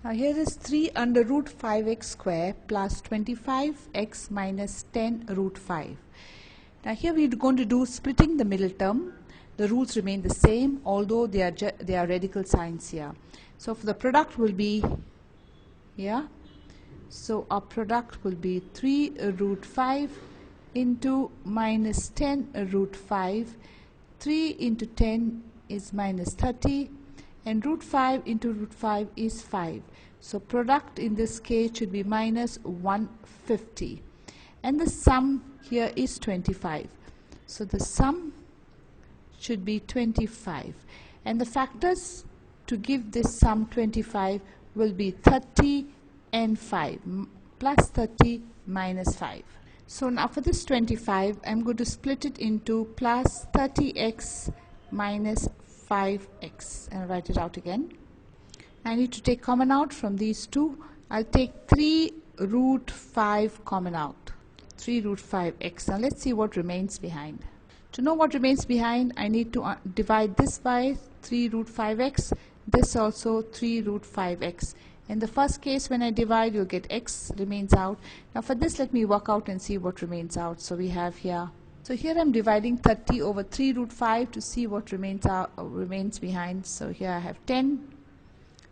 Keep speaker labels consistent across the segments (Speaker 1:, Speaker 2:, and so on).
Speaker 1: Now here is 3 under root 5x square plus 25x minus 10 root 5. Now here we are going to do splitting the middle term. The rules remain the same, although they are radical signs here. So for the product will be here. So our product will be 3 root 5 into minus 10 root 5. 3 into 10 is minus 30, and root 5 into root 5 is 5. So product in this case should be minus 150, and the sum here is 25. So the sum should be 25, and the factors to give this sum 25 will be 30 and 5, plus 30 minus 5. So now for this 25, I'm going to split it into plus 30x minus 5x and write it out again. I need to take common out from these two. I'll take 3 root 5 common out. 3 root 5x. Now let's see what remains behind. To know what remains behind, I need to divide this by 3 root 5x, this also 3 root 5x. In the first case, when I divide, you'll get x remains out. Now for this, let me work out and see what remains out. So we have here. So here I'm dividing 30 over 3 root 5 to see what remains behind. So here I have 10.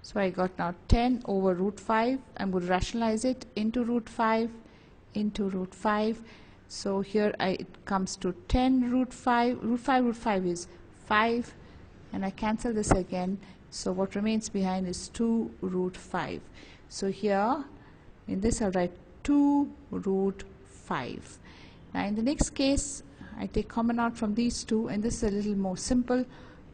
Speaker 1: So I got now 10 over root 5. I'm going to rationalize it into root 5 into root 5. So here it comes to 10 root 5. Root 5 is 5, and I cancel this again. So what remains behind is 2 root 5. So here in this I'll write 2 root 5. Now in the next case, I take common out from these two, and this is a little more simple.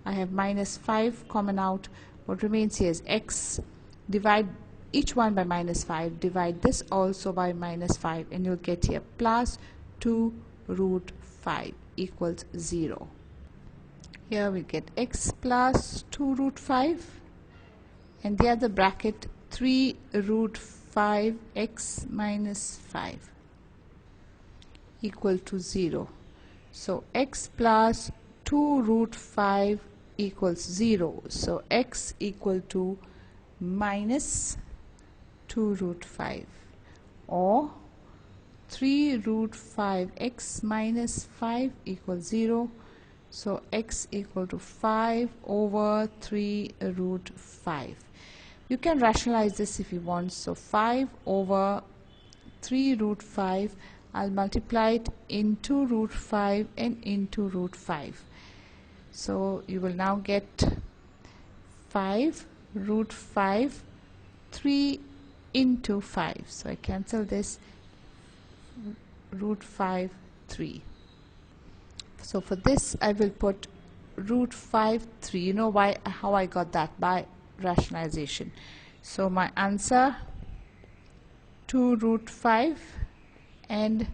Speaker 1: I have minus 5 common out. What remains here is x. Divide each one by minus 5. Divide this also by minus 5, and you'll get here plus 2 root 5 equals 0. Here we get x plus 2 root 5, and the other bracket 3 root 5 x minus 5 equal to 0. So x plus 2 root 5 equals 0. So x equal to minus 2 root 5, or 3 root 5 x minus 5 equals 0. So x equal to 5 over 3 root 5. You can rationalize this if you want. So 5 over 3 root 5, I'll multiply it into root 5 and into root 5. So you will now get 5 root 5, 3 into 5. So I cancel this, root 5, 3. So for this I will put root 5, 3. You know how I got that? By rationalization. So my answer 2 root 5 and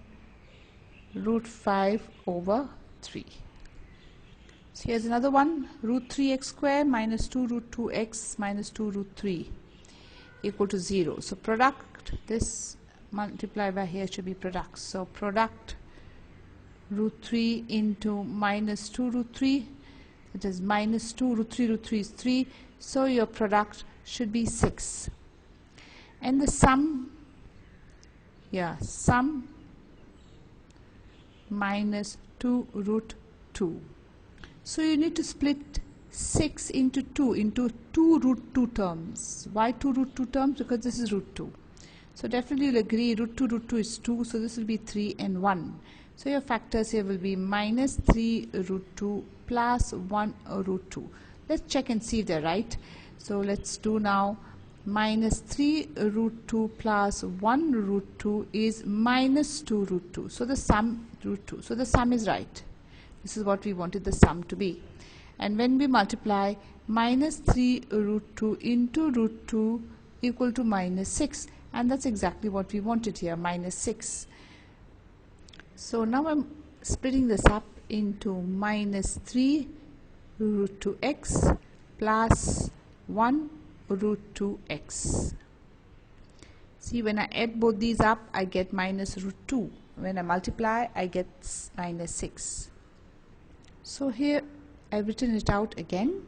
Speaker 1: root 5 over 3. So here's another one. Root 3x square minus 2 root 2x minus 2 root 3 equal to 0. So product, this multiplied by here should be product. So product root 3 into minus 2 root 3, it is minus 2 root 3 is 3. So your product should be 6. And the sum, sum minus 2 root 2. So you need to split 6 into 2 root 2 terms. Why 2 root 2 terms? Because this is root 2. So definitely you'll agree root 2 is 2. So this will be 3 and 1. So your factors here will be minus 3 root 2 plus 1 root 2. Let's check and see if they're right. So let's do now. Minus 3 root 2 plus 1 root 2 is minus 2 root 2. So the sum root 2. So the sum is right. This is what we wanted the sum to be. And when we multiply, minus 3 root 2 into root 2 equal to minus 6. And that's exactly what we wanted here, minus 6. So now I'm splitting this up into minus 3 root 2x plus 1 root 2x. See, when I add both these up, I get minus root 2. When I multiply, I get minus 6. So here I've written it out again.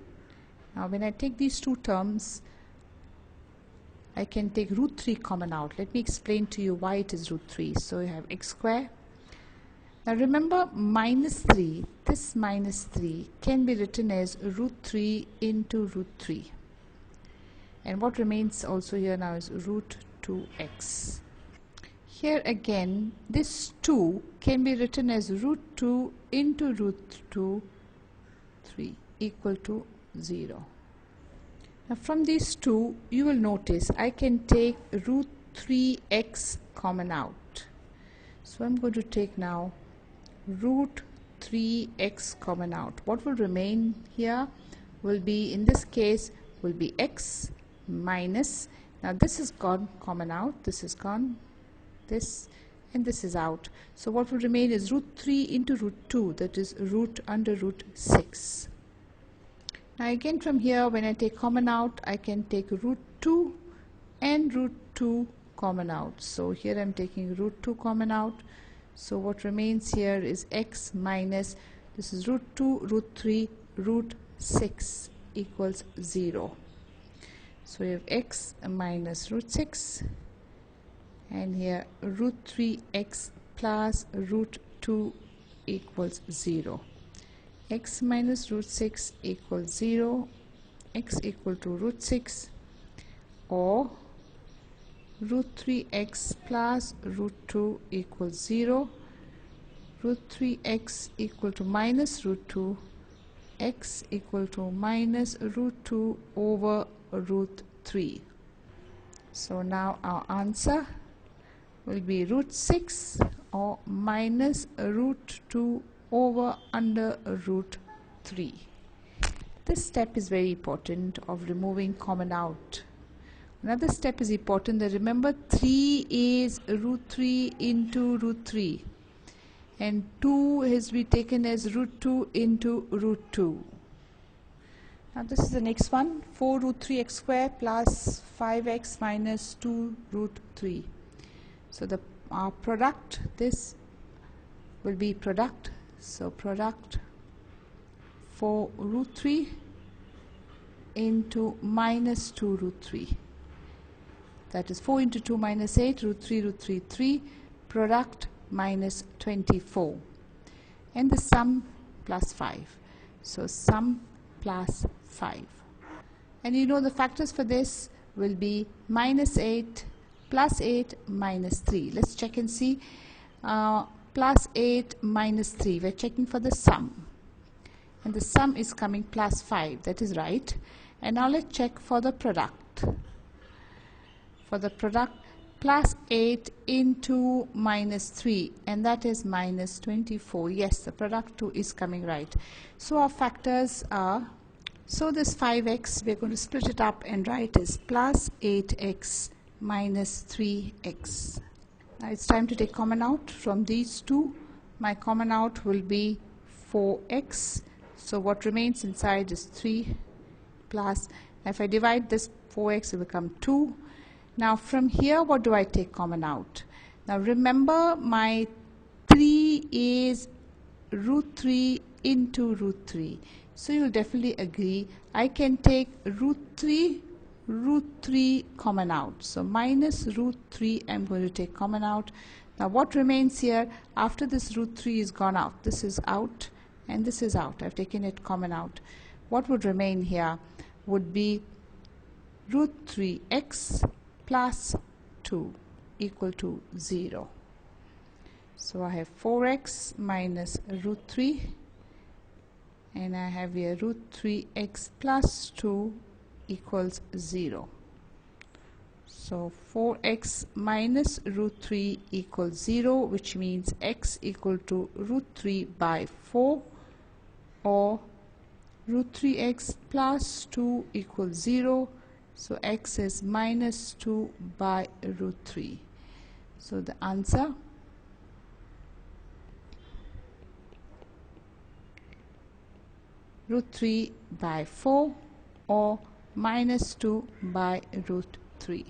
Speaker 1: Now when I take these two terms, I can take root 3 common out. Let me explain to you why it is root 3. So you have x square. Now remember, minus 3, this minus 3 can be written as root 3 into root 3. And what remains also here now is root 2x. Here again, this 2 can be written as root 2 into root 2, 3 equal to 0. Now from these two, you will notice I can take root 3x common out. So I'm going to take now root 3x common out. What will remain here will be, in this case, will be x minus, now this is gone common out, this is gone, this and this is out. So what will remain is root 3 into root 2, that is root under root 6. Now again from here, when I take common out, I can take root 2 and root 2 common out. So here I'm taking root 2 common out. So what remains here is x minus, this is root 2, root 3, root 6 equals 0. So you have x minus root 6, and here root 3x plus root 2 equals 0. X minus root 6 equals 0, x equal to root 6, or root 3x plus root 2 equals 0, root 3x equal to minus root 2, x equal to minus root 2 over root 3. So now our answer will be root 6 or minus root 2 over under root 3. This step is very important of removing common out. Another step is important, that remember 3 is root 3 into root 3 and 2 has to be taken as root 2 into root 2. Now this is the next one, 4 root 3x square plus 5x minus 2 root 3. So the product, this will be product. So product 4 root 3 into minus 2 root 3. That is 4 into 2 minus 8, root 3, 3, product minus 24. And the sum plus 5. So sum plus 5. And you know the factors for this will be minus 8, plus 8, minus 3. Let's check and see. Plus 8 minus 3, we're checking for the sum, and the sum is coming plus 5, that is right. And now let's check for the product. For the product, plus 8 into minus 3, and that is minus 24. Yes, the product 2 is coming right. So our factors are, so this 5x, we're going to split it up and write as plus 8x minus 3x. Now it's time to take common out from these two. My common out will be 4x. So what remains inside is 3 plus, if I divide this 4x, it will become 2. Now from here, what do I take common out? Now remember, my 3 is root 3 into root 3. So you'll definitely agree I can take root 3 common out. So minus root 3 I'm going to take common out. Now what remains here after this root 3 is gone out? This is out and this is out. I've taken it common out. What would remain here would be root 3x plus 2 equal to 0. So I have 4x minus root 3, and I have here root 3x plus 2 equals 0. So 4x minus root 3 equals 0, which means x equal to root 3 by 4, or root 3x plus 2 equals 0. So x is minus 2 by root 3. So the answer root 3 by 4 or minus 2 by root 3.